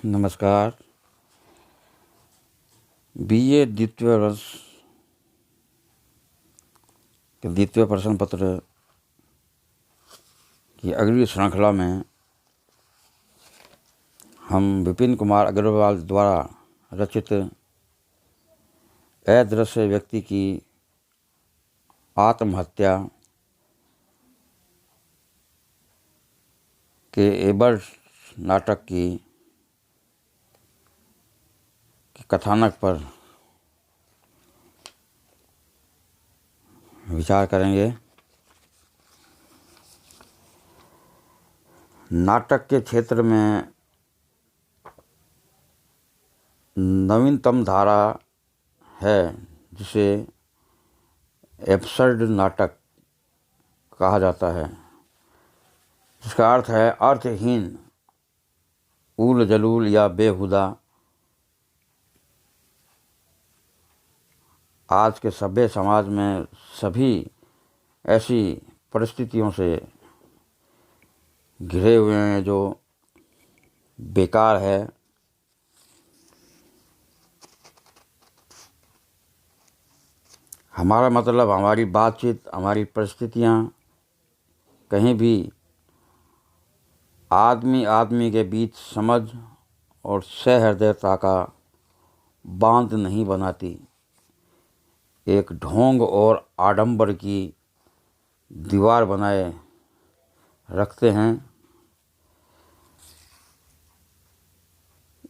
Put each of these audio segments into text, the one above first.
नमस्कार। बीए द्वितीय वर्ष के द्वितीय प्रश्न पत्र की अगली श्रृंखला में हम विपिन कुमार अग्रवाल द्वारा रचित अदृश्य व्यक्ति की आत्महत्या के एबर्ट नाटक की कथानक पर विचार करेंगे। नाटक के क्षेत्र में नवीनतम धारा है जिसे एब्सर्ड नाटक कहा जाता है, जिसका अर्थ है अर्थहीन, ऊल जलूल या बेहुदा। आज के सभ्य समाज में सभी ऐसी परिस्थितियों से घिरे हुए हैं जो बेकार है। हमारा मतलब हमारी बातचीत, हमारी परिस्थितियाँ कहीं भी आदमी आदमी के बीच समझ और सहृदयता का बांध नहीं बनाती, एक ढोंग और आडंबर की दीवार बनाए रखते हैं।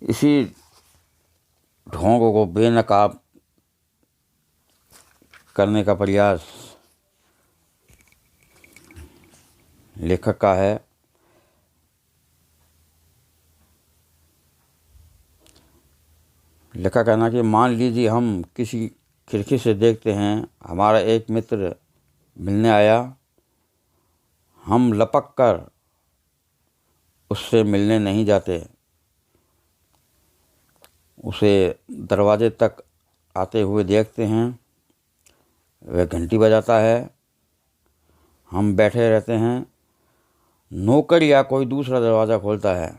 इसी ढोंग को बेनकाब करने का प्रयास लेखक का है। लेखक का कहना कि मान लीजिए हम किसी खिड़की से देखते हैं, हमारा एक मित्र मिलने आया, हम लपक कर उससे मिलने नहीं जाते, उसे दरवाजे तक आते हुए देखते हैं, वह घंटी बजाता है, हम बैठे रहते हैं, नौकर या कोई दूसरा दरवाज़ा खोलता है,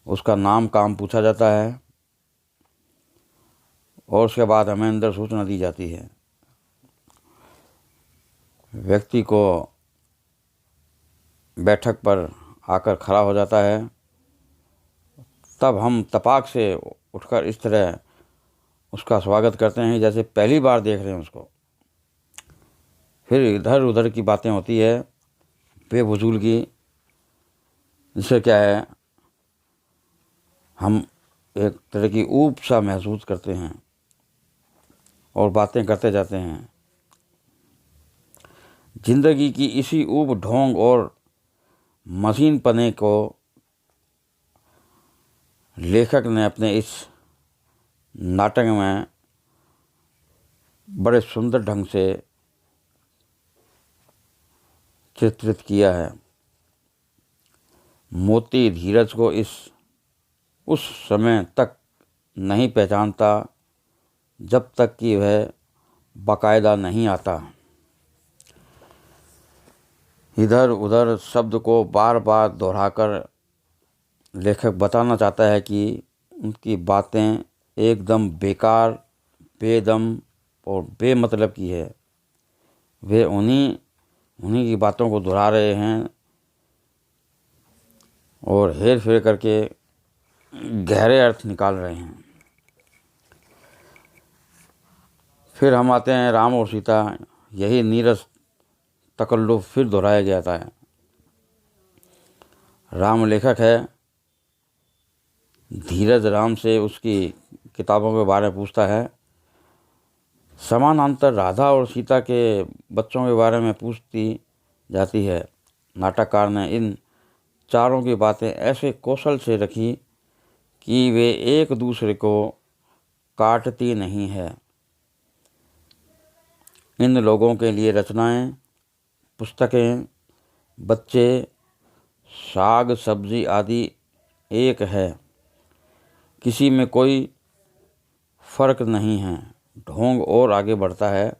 उसका नाम काम पूछा जाता है और उसके बाद हमें अंदर सूचना दी जाती है। व्यक्ति को बैठक पर आकर खड़ा हो जाता है, तब हम तपाक से उठकर इस तरह उसका स्वागत करते हैं जैसे पहली बार देख रहे हैं उसको। फिर इधर उधर की बातें होती है बेफजूल की, जिससे क्या है, हम एक तरह की ऊब सा महसूस करते हैं और बातें करते जाते हैं। जिंदगी की इसी ऊब, ढोंग और मशीन पने को लेखक ने अपने इस नाटक में बड़े सुंदर ढंग से चित्रित किया है। मोती धीरज को उस समय तक नहीं पहचानता जब तक कि वह बाकायदा नहीं आता। इधर उधर शब्द को बार बार दोहराकर लेखक बताना चाहता है कि उनकी बातें एकदम बेकार, बेदम और बेमतलब की है। वे उन्हीं की बातों को दोहरा रहे हैं और हेर फेर करके गहरे अर्थ निकाल रहे हैं। फिर हम आते हैं राम और सीता। यही नीरस तकल्लुफ़ फिर दोहराया जाता है। राम लेखक है, धीरज राम से उसकी किताबों के बारे में पूछता है, समानांतर राधा और सीता के बच्चों के बारे में पूछती जाती है। नाटककार ने इन चारों की बातें ऐसे कौशल से रखी कि वे एक दूसरे को काटती नहीं है। इन लोगों के लिए रचनाएं, पुस्तकें, बच्चे, साग सब्जी आदि एक है, किसी में कोई फ़र्क नहीं है। ढोंग और आगे बढ़ता है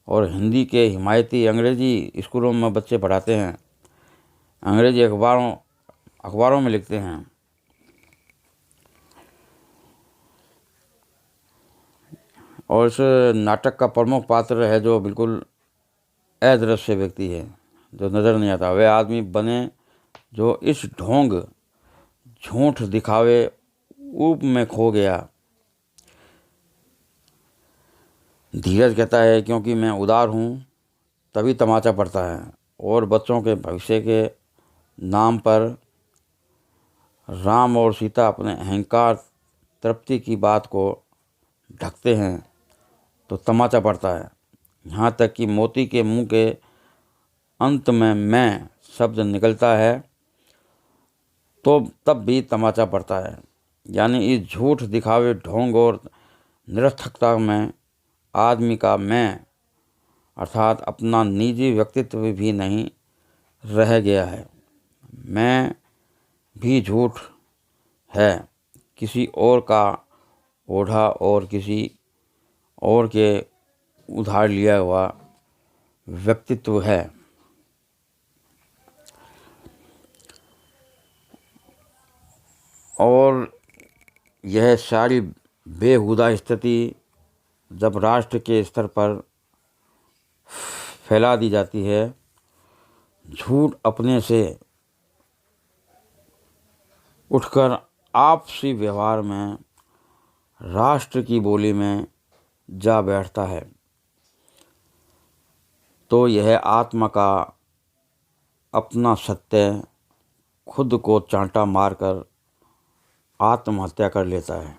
और हिंदी के हिमायती अंग्रेज़ी स्कूलों में बच्चे पढ़ाते हैं, अंग्रेज़ी अखबारों में लिखते हैं, और इस नाटक का प्रमुख पात्र है जो बिल्कुल अदृश्य व्यक्ति है, जो नज़र नहीं आता। वह आदमी बने जो इस ढोंग झूठ दिखावे ऊप में खो गया। धीरज कहता है, क्योंकि मैं उदार हूँ तभी तमाचा पड़ता है, और बच्चों के भविष्य के नाम पर राम और सीता अपने अहंकार तृप्ति की बात को ढकते हैं तो तमाचा पड़ता है। यहाँ तक कि मोती के मुंह के अंत में मैं शब्द निकलता है तो तब भी तमाचा पड़ता है। यानी इस झूठ दिखावे ढोंग और निरर्थकता में आदमी का मैं अर्थात अपना निजी व्यक्तित्व भी नहीं रह गया है। मैं भी झूठ है, किसी और का ओढ़ा और किसी और के उधार लिया हुआ व्यक्तित्व है। और यह सारी बेहुदा स्थिति जब राष्ट्र के स्तर पर फैला दी जाती है, झूठ अपने से उठकर आपसी व्यवहार में राष्ट्र की बोली में जा बैठता है, तो यह आत्मा का अपना सत्य खुद को चांटा मारकर आत्महत्या कर लेता है।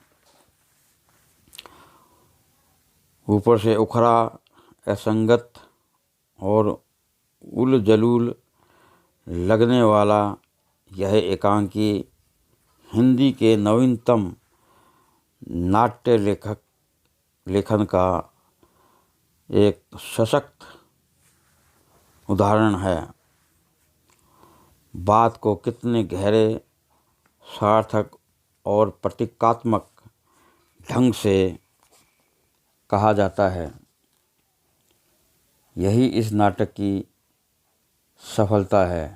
ऊपर से उखड़ा, असंगत और उल जलूल लगने वाला यह एकांकी हिंदी के नवीनतम नाट्य लेखन का एक सशक्त उदाहरण है। बात को कितने गहरे, सार्थक और प्रतीकात्मक ढंग से कहा जाता है, यही इस नाटक की सफलता है।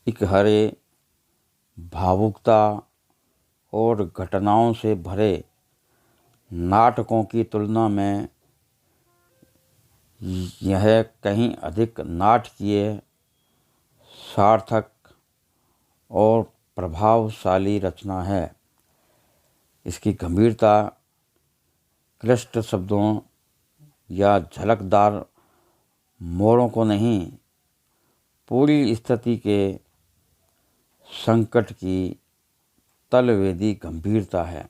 इकहरे, भावुकता और घटनाओं से भरे नाटकों की तुलना में यह कहीं अधिक नाटकीय, सार्थक और प्रभावशाली रचना है। इसकी गंभीरता क्लिष्ट शब्दों या झलकदार मोड़ों को नहीं, पूरी स्थिति के संकट की तलवेदी गंभीरता है।